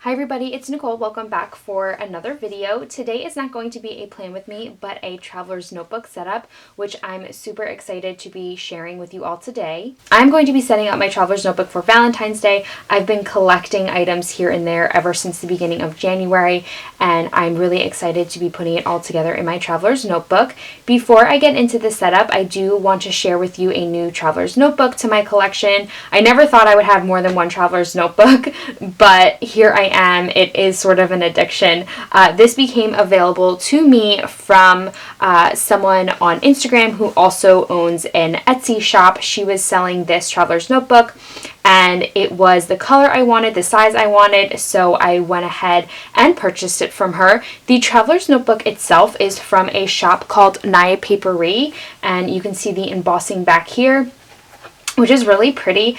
Hi everybody, it's Nicole. Welcome back for another video. Today is not going to be a plan with me, but a traveler's notebook setup, which I'm super excited to be sharing with you all today. I'm going to be setting up my traveler's notebook for Valentine's Day. I've been collecting items here and there ever since the beginning of January, and I'm really excited to be putting it all together in my traveler's notebook. Before I get into the setup, I do want to share with you a new traveler's notebook to my collection. I never thought I would have more than one traveler's notebook, but here I am. It is sort of an addiction. This became available to me from someone on Instagram who also owns an Etsy shop. She was selling this traveler's notebook and it was the color I wanted, the size I wanted, so I went ahead and purchased it from her. The traveler's notebook itself is from a shop called Naya Paperie, and you can see the embossing back here, which is really pretty.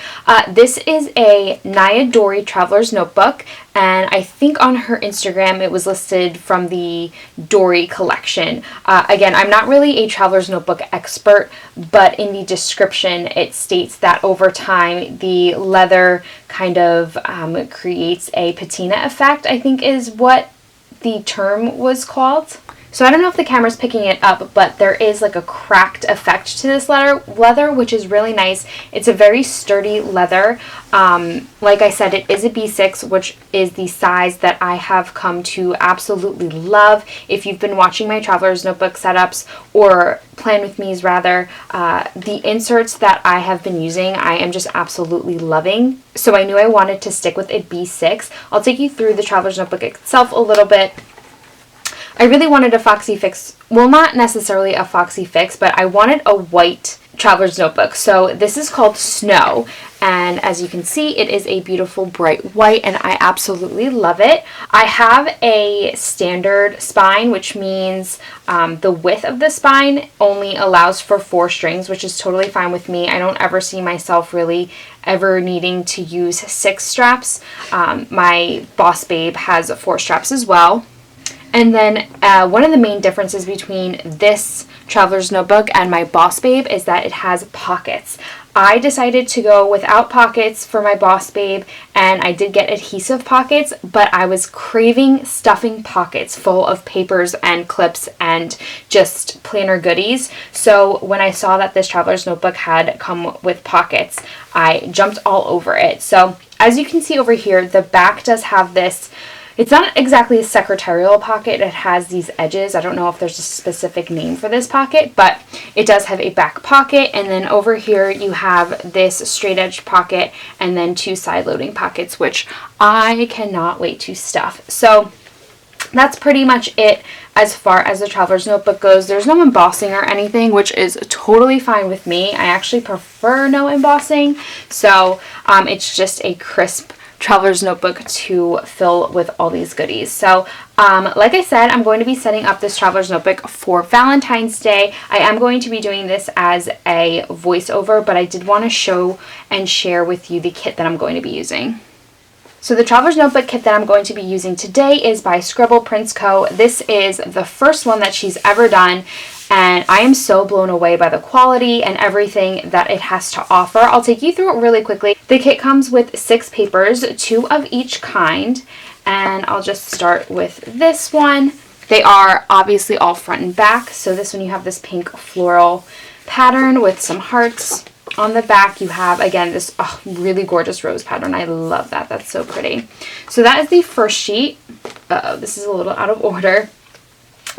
This is a Naya Dory Traveler's Notebook, and I think on her Instagram it was listed from the Dory collection. Again, I'm not really a Traveler's Notebook expert, but in the description it states that over time the leather kind of creates a patina effect, I think is what the term was called. So I don't know if the camera's picking it up, but there is like a cracked effect to this leather, which is really nice. It's a very sturdy leather. Like I said, it is a B6, which is the size that I have come to absolutely love. If you've been watching my traveler's notebook setups, or plan with me's rather, the inserts that I have been using, I am just absolutely loving. So I knew I wanted to stick with a B6. I'll take you through the traveler's notebook itself a little bit. I really wanted a foxy fix, well, not necessarily a foxy fix, but I wanted a white traveler's notebook. So this is called Snow, and as you can see, it is a beautiful bright white, and I absolutely love it. I have a standard spine, which means the width of the spine only allows for 4 strings, which is totally fine with me. I don't ever see myself really ever needing to use 6 straps. My Boss Babe has 4 straps as well. And then one of the main differences between this traveler's notebook and my Boss Babe is that it has pockets. I decided to go without pockets for my Boss Babe, and I did get adhesive pockets, but I was craving stuffing pockets full of papers and clips and just planner goodies. So when I saw that this traveler's notebook had come with pockets, I jumped all over it. So as you can see over here, the back does have this. It's not exactly a secretarial pocket. It has these edges. I don't know if there's a specific name for this pocket, but it does have a back pocket. And then over here you have this straight edge pocket and then 2 side loading pockets, which I cannot wait to stuff. So that's pretty much it as far as the traveler's notebook goes. There's no embossing or anything, which is totally fine with me. I actually prefer no embossing. So it's just a crisp traveler's notebook to fill with all these goodies. So like I said, I'm going to be setting up this traveler's notebook for Valentine's Day. I am going to be doing this as a voiceover, but I did want to show and share with you the kit that I'm going to be using. So the traveler's notebook kit that I'm going to be using today is by Scribble Prints Co. This is the first one that she's ever done, and I am so blown away by the quality and everything that it has to offer. I'll take you through it really quickly. The kit comes with 6 papers, 2 of each kind, and I'll just start with this one. They are obviously all front and back. So this one, you have this pink floral pattern with some hearts. On the back, you have, again, this really gorgeous rose pattern. I love that. That's so pretty. So that is the first sheet. Uh-oh, this is a little out of order.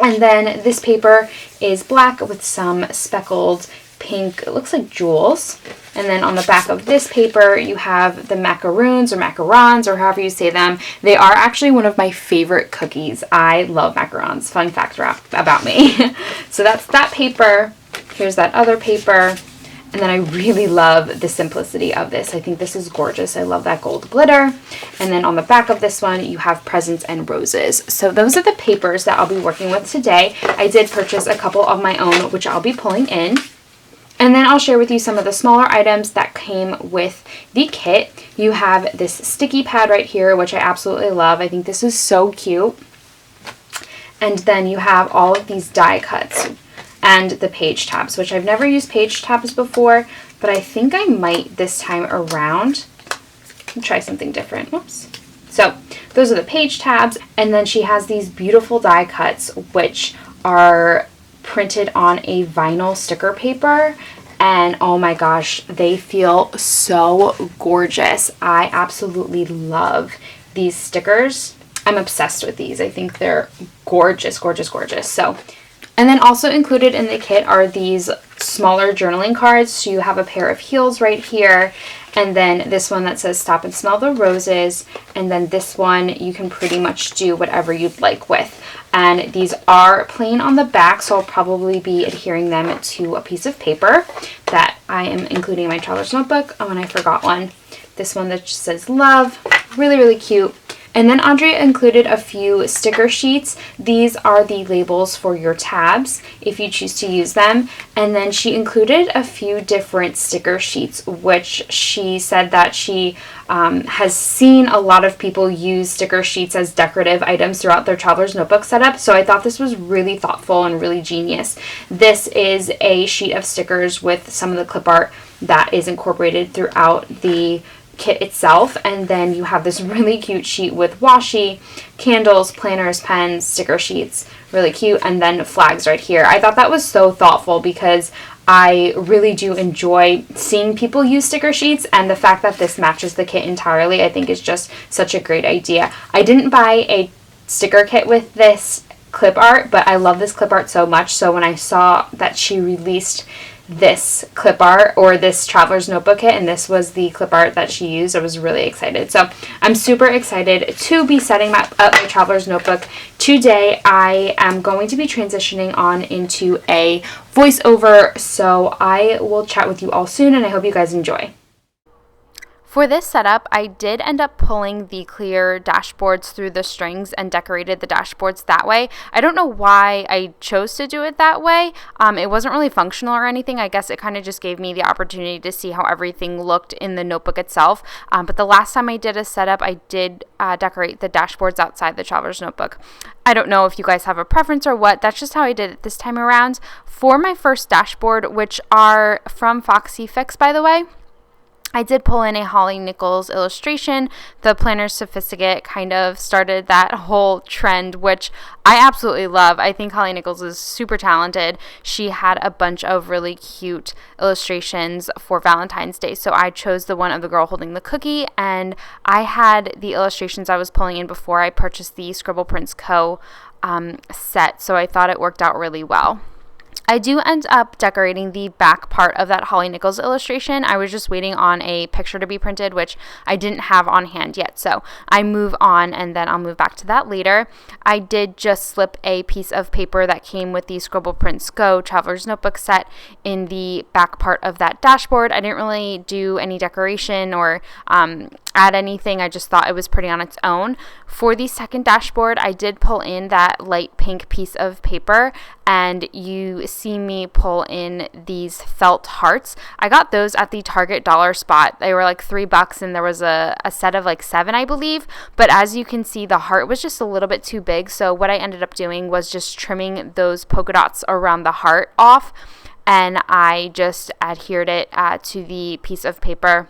And then this paper is black with some speckled pink, it looks like jewels. And then on the back of this paper, you have the macaroons or macarons, or however you say them. They are actually one of my favorite cookies. I love macarons. Fun fact about me. So that's that paper. Here's that other paper. And then I really love the simplicity of this. I think this is gorgeous. I love that gold glitter. And then on the back of this one, you have presents and roses. So those are the papers that I'll be working with today. I did purchase a couple of my own, which I'll be pulling in. And then I'll share with you some of the smaller items that came with the kit. You have this sticky pad right here, which I absolutely love. I think this is so cute. And then you have all of these die cuts and the page tabs, which I've never used page tabs before, but I think I might this time around. Try something different. Whoops. So those are the page tabs. And then she has these beautiful die cuts, which are printed on a vinyl sticker paper. And oh my gosh, they feel so gorgeous. I absolutely love these stickers. I'm obsessed with these. I think they're gorgeous, gorgeous, gorgeous. So, and then also included in the kit are these smaller journaling cards. So you have a pair of heels right here, and then this one that says stop and smell the roses, and then this one you can pretty much do whatever you'd like with. And these are plain on the back, so I'll probably be adhering them to a piece of paper that I am including in my traveler's notebook. Oh, and I forgot one. This one that just says love. Really, really cute. And then Andrea included a few sticker sheets. These are the labels for your tabs if you choose to use them. And then she included a few different sticker sheets, which she said that she has seen a lot of people use sticker sheets as decorative items throughout their traveler's notebook setup. So I thought this was really thoughtful and really genius. This is a sheet of stickers with some of the clip art that is incorporated throughout the kit itself, and then you have this really cute sheet with washi, candles, planners, pens, sticker sheets, really cute, and then flags right here. I thought that was so thoughtful because I really do enjoy seeing people use sticker sheets, and the fact that this matches the kit entirely I think is just such a great idea. I didn't buy a sticker kit with this clip art, but I love this clip art so much, so when I saw that she released this clip art or this traveler's notebook kit and this was the clip art that she used, I was really excited. So I'm super excited to be setting up my traveler's notebook today. I am going to be transitioning on into a voiceover, so I will chat with you all soon, and I hope you guys enjoy. For this setup, I did end up pulling the clear dashboards through the strings and decorated the dashboards that way. I don't know why I chose to do it that way. It wasn't really functional or anything. I guess it kind of just gave me the opportunity to see how everything looked in the notebook itself. But the last time I did a setup, I did decorate the dashboards outside the traveler's notebook. I don't know if you guys have a preference or what. That's just how I did it this time around. For my first dashboard, which are from Foxy Fix, by the way, I did pull in a Holly Nichols illustration. The Planner Sophisticate kind of started that whole trend, which I absolutely love. I think Holly Nichols is super talented. She had a bunch of really cute illustrations for Valentine's Day, so I chose the one of the girl holding the cookie, and I had the illustrations I was pulling in before I purchased the Scribble Prints Co. Set, so I thought it worked out really well. I do end up decorating the back part of that Holly Nichols illustration. I was just waiting on a picture to be printed, which I didn't have on hand yet. So I move on and then I'll move back to that later. I did just slip a piece of paper that came with the Scribble Prints Co. Traveler's Notebook set in the back part of that dashboard. I didn't really do any decoration or add anything. I just thought it was pretty on its own. For the second dashboard, I did pull in that light pink piece of paper, and you see me pull in these felt hearts. I got those at the Target dollar spot. They were like $3, and there was a set of like 7, I believe. But as you can see, the heart was just a little bit too big. So what I ended up doing was just trimming those polka dots around the heart off, and I just adhered it to the piece of paper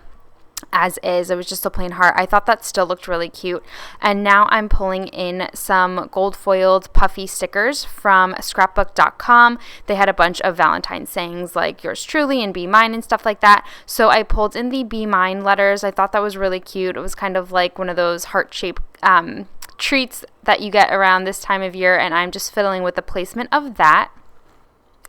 as is. It was just a plain heart. I thought that still looked really cute. And now I'm pulling in some gold foiled puffy stickers from scrapbook.com. They had a bunch of Valentine sayings like yours truly and be mine and stuff like that. So I pulled in the be mine letters. I thought that was really cute. It was kind of like one of those heart-shaped treats that you get around this time of year, and I'm just fiddling with the placement of that.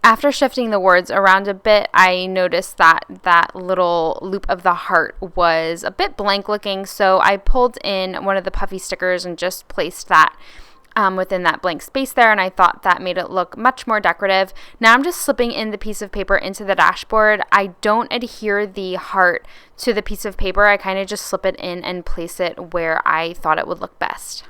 After shifting the words around a bit, I noticed that that little loop of the heart was a bit blank looking, so I pulled in one of the puffy stickers and just placed that within that blank space there, and I thought that made it look much more decorative. Now I'm just slipping in the piece of paper into the dashboard. I don't adhere the heart to the piece of paper. I kind of just slip it in and place it where I thought it would look best.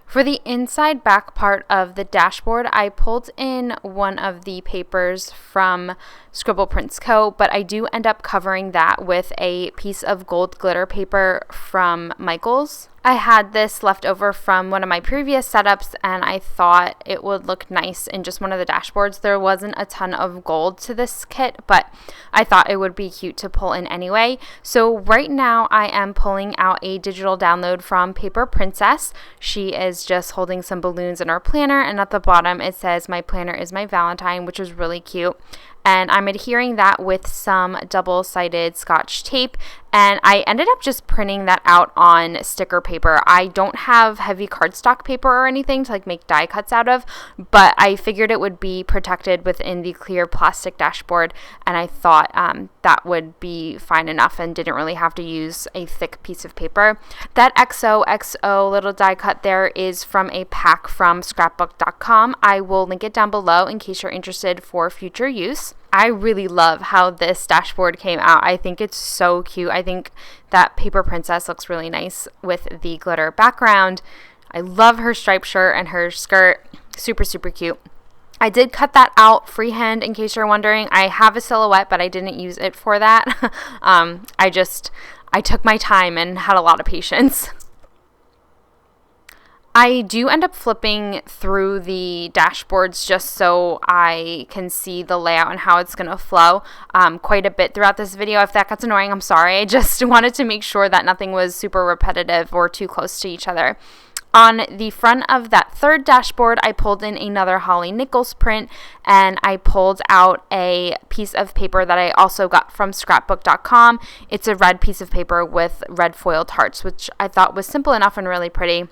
For the inside back part of the dashboard, I pulled in one of the papers from Scribble Prints Co., but I do end up covering that with a piece of gold glitter paper from Michaels. I had this left over from one of my previous setups, and I thought it would look nice in just one of the dashboards. There wasn't a ton of gold to this kit, but I thought it would be cute to pull in anyway. So right now I am pulling out a digital download from Paper Princess. She is just holding some balloons in her planner, and at the bottom it says, "My planner is my Valentine," which is really cute. And I'm adhering that with some double-sided Scotch tape, and I ended up just printing that out on sticker paper. I don't have heavy cardstock paper or anything to like make die cuts out of, but I figured it would be protected within the clear plastic dashboard, and I thought that would be fine enough and didn't really have to use a thick piece of paper. That XOXO little die cut there is from a pack from scrapbook.com. I will link it down below in case you're interested for future use. I really love how this dashboard came out. I think it's so cute. I think that Paper Princess looks really nice with the glitter background. I love her striped shirt and her skirt. Super, super cute. I did cut that out freehand in case you're wondering. I have a silhouette, but I didn't use it for that. I took my time and had a lot of patience. I do end up flipping through the dashboards just so I can see the layout and how it's going to flow quite a bit throughout this video. If that gets annoying, I'm sorry. I just wanted to make sure that nothing was super repetitive or too close to each other. On the front of that third dashboard, I pulled in another Holly Nichols print, and I pulled out a piece of paper that I also got from scrapbook.com. It's a red piece of paper with red foiled hearts, which I thought was simple enough and really pretty.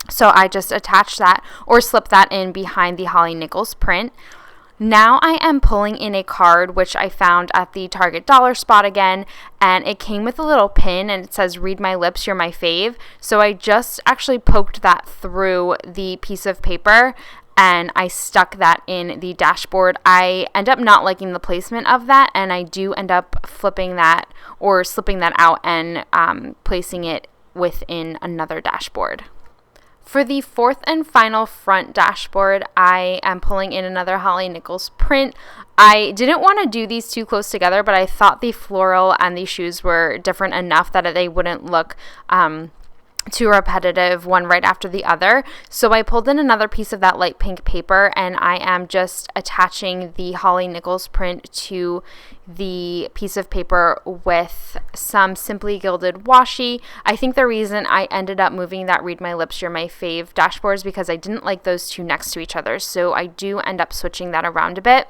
So I just attached that or slipped that in behind the Holly Nichols print. Now I am pulling in a card which I found at the Target dollar spot again, and it came with a little pin and it says, "Read my lips, you're my fave." So I just actually poked that through the piece of paper and I stuck that in the dashboard. I end up not liking the placement of that, and I do end up flipping that or slipping that out and placing it within another dashboard. For the fourth and final front dashboard, I am pulling in another Holly Nichols print. I didn't want to do these too close together, but I thought the floral and the shoes were different enough that they wouldn't look too repetitive one right after the other. So I pulled in another piece of that light pink paper, and I am just attaching the Holly Nichols print to the piece of paper with some Simply Gilded washi. I think the reason I ended up moving that Read My Lips, You're My Fave dashboard is because I didn't like those two next to each other. So I do end up switching that around a bit.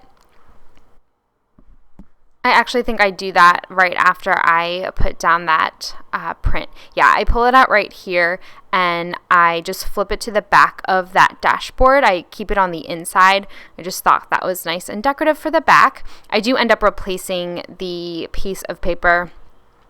I actually think I do that right after I put down that print. Yeah, I pull it out right here and I just flip it to the back of that dashboard. I keep it on the inside. I just thought that was nice and decorative for the back. I do end up replacing the piece of paper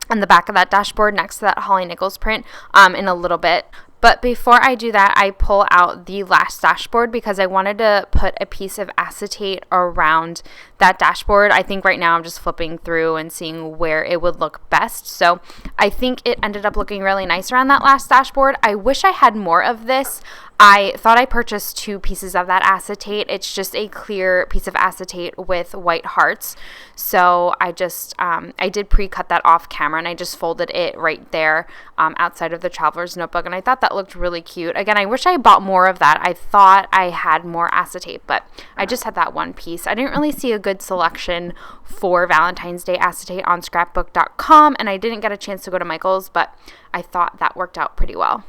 on the back of that dashboard next to that Holly Nichols print in a little bit. But before I do that, I pull out the last dashboard because I wanted to put a piece of acetate around that dashboard. I think right now I'm just flipping through and seeing where it would look best. So I think it ended up looking really nice around that last dashboard. I wish I had more of this. I thought I purchased 2 pieces of that acetate. It's just a clear piece of acetate with white hearts. So I did pre-cut that off camera, and I just folded it right there outside of the traveler's notebook, and I thought that looked really cute. Again, I wish I bought more of that. I thought I had more acetate, but I just had that one piece. I didn't really see a good selection for Valentine's Day acetate on scrapbook.com, and I didn't get a chance to go to Michael's, but I thought that worked out pretty well.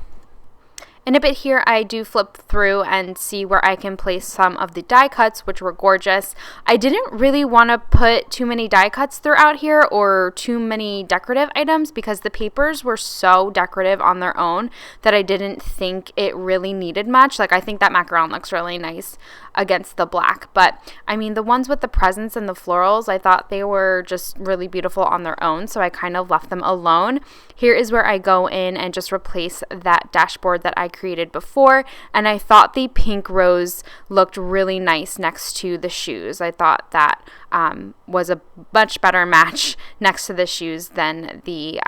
In a bit here, I do flip through and see where I can place some of the die cuts, which were gorgeous. I didn't really want to put too many die cuts throughout here or too many decorative items because the papers were so decorative on their own that I didn't think it really needed much. Like, I think that macaron looks really nice against the black, but I mean, the ones with the presents and the florals, I thought they were just really beautiful on their own, so I kind of left them alone. Here is where I go in and just replace that dashboard that I created before, and I thought the pink rose looked really nice next to the shoes. I thought that was a much better match next to the shoes than the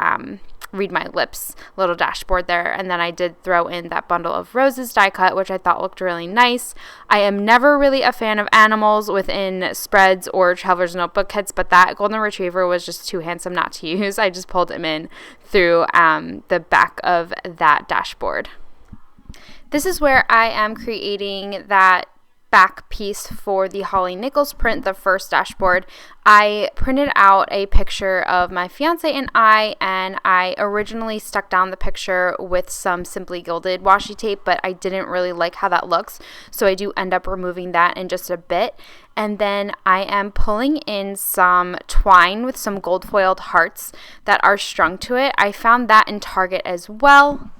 Read My Lips little dashboard there. And then I did throw in that bundle of roses die cut, which I thought looked really nice. I am never really a fan of animals within spreads or traveler's notebook kits, but that golden retriever was just too handsome not to use. I just pulled him in through the back of that dashboard. This is where I am creating that back piece for the Holly Nichols print, the first dashboard. I printed out a picture of my fiance and I originally stuck down the picture with some Simply Gilded washi tape, but I didn't really like how that looks, so I do end up removing that in just a bit. And then I am pulling in some twine with some gold foiled hearts that are strung to it. I found that in Target as well.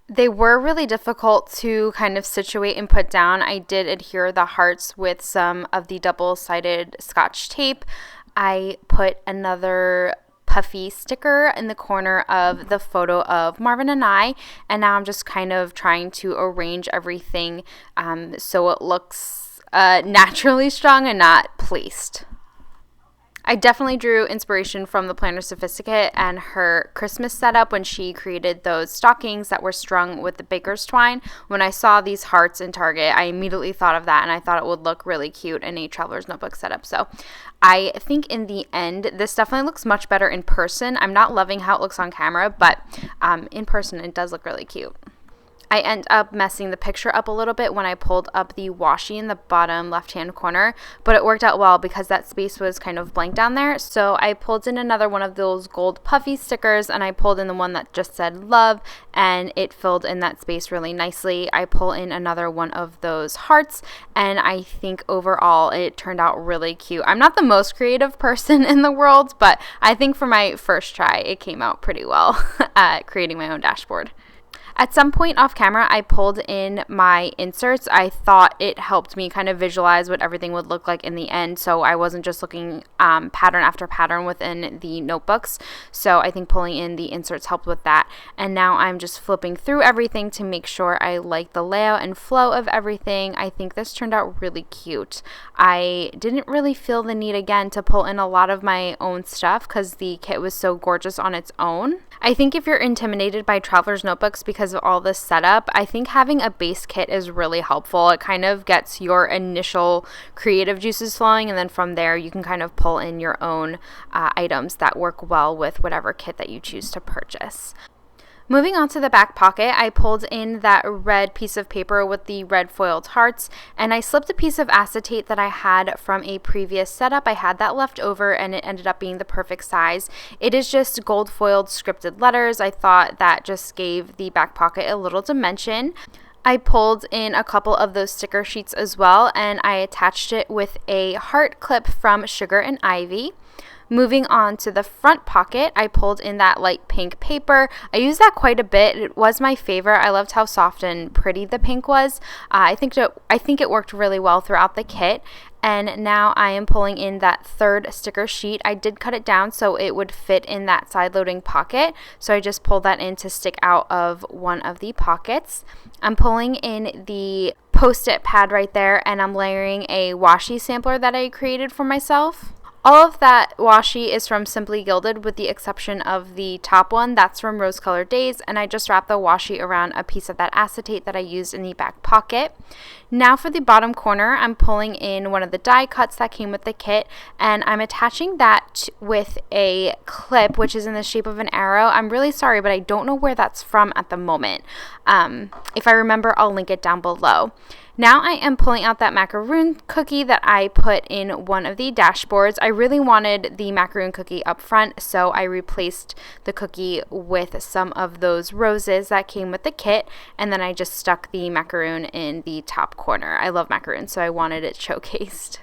They were really difficult to kind of situate and put down. I did adhere the hearts with some of the double-sided Scotch tape. I put another Puffy sticker in the corner of the photo of Marvin and I, and now I'm just kind of trying to arrange everything so it looks naturally strung and not placed. I definitely drew inspiration from the Planner Sophisticate and her Christmas setup when she created those stockings that were strung with the baker's twine. When I saw these hearts in Target, I immediately thought of that, and I thought it would look really cute in a traveler's notebook setup. So I think in the end, this definitely looks much better in person. I'm not loving how it looks on camera, but in person, it does look really cute. I end up messing the picture up a little bit when I pulled up the washi in the bottom left-hand corner, but it worked out well because that space was kind of blank down there. So I pulled in another one of those gold Puffy stickers, and I pulled in the one that just said love, and it filled in that space really nicely. I pull in another one of those hearts, and I think overall it turned out really cute. I'm not the most creative person in the world, but I think for my first try, it came out pretty well at creating my own dashboard. At some point off camera, I pulled in my inserts. I thought it helped me kind of visualize what everything would look like in the end, so I wasn't just looking pattern after pattern within the notebooks. So I think pulling in the inserts helped with that. And now I'm just flipping through everything to make sure I like the layout and flow of everything. I think this turned out really cute. I didn't really feel the need again to pull in a lot of my own stuff because the kit was so gorgeous on its own. I think if you're intimidated by traveler's notebooks because of all this setup, I think having a base kit is really helpful. It kind of gets your initial creative juices flowing, and then from there you can kind of pull in your own items that work well with whatever kit that you choose to purchase. Moving on to the back pocket, I pulled in that red piece of paper with the red foiled hearts, and I slipped a piece of acetate that I had from a previous setup. I had that left over, and it ended up being the perfect size. It is just gold foiled scripted letters. I thought that just gave the back pocket a little dimension. I pulled in a couple of those sticker sheets as well, and I attached it with a heart clip from Sugar and Ivy. Moving on to the front pocket, I pulled in that light pink paper. I used that quite a bit. It was my favorite. I loved how soft and pretty the pink was. I think it worked really well throughout the kit. And now I am pulling in that third sticker sheet. I did cut it down so it would fit in that side loading pocket. So I just pulled that in to stick out of one of the pockets. I'm pulling in the Post-it pad right there, and I'm layering a washi sampler that I created for myself. All of that washi is from Simply Gilded with the exception of the top one. That's from Rose Colored Days, and I just wrapped the washi around a piece of that acetate that I used in the back pocket. Now for the bottom corner, I'm pulling in one of the die cuts that came with the kit, and I'm attaching that with a clip which is in the shape of an arrow. I'm really sorry, but I don't know where that's from at the moment. If I remember, I'll link it down below. Now I am pulling out that macaroon cookie that I put in one of the dashboards. I really wanted the macaroon cookie up front, so I replaced the cookie with some of those roses that came with the kit, and then I just stuck the macaroon in the top corner. I love macaroons, so I wanted it showcased.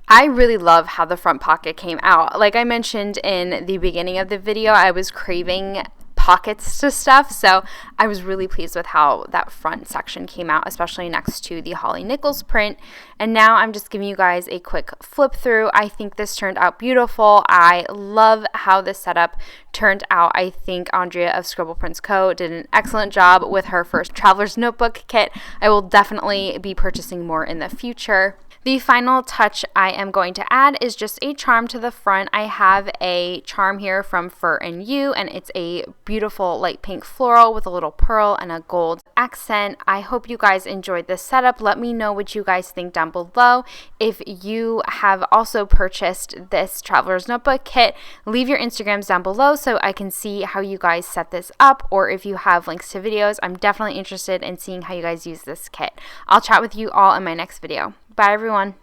I really love how the front pocket came out. Like I mentioned in the beginning of the video, I was craving pockets to stuff, so I was really pleased with how that front section came out, especially next to the Holly Nichols print. And now I'm just giving you guys a quick flip through. I think this turned out beautiful. I love how this setup turned out. I think Andrea of Scribble Prints Co did an excellent job with her first traveler's notebook kit. I will definitely be purchasing more in the future. The final touch I am going to add is just a charm to the front. I have a charm here from Fur and You, and it's a beautiful light pink floral with a little pearl and a gold accent. I hope you guys enjoyed this setup. Let me know what you guys think down below. If you have also purchased this Traveler's Notebook kit, leave your Instagrams down below so I can see how you guys set this up, or if you have links to videos. I'm definitely interested in seeing how you guys use this kit. I'll chat with you all in my next video. Bye everyone.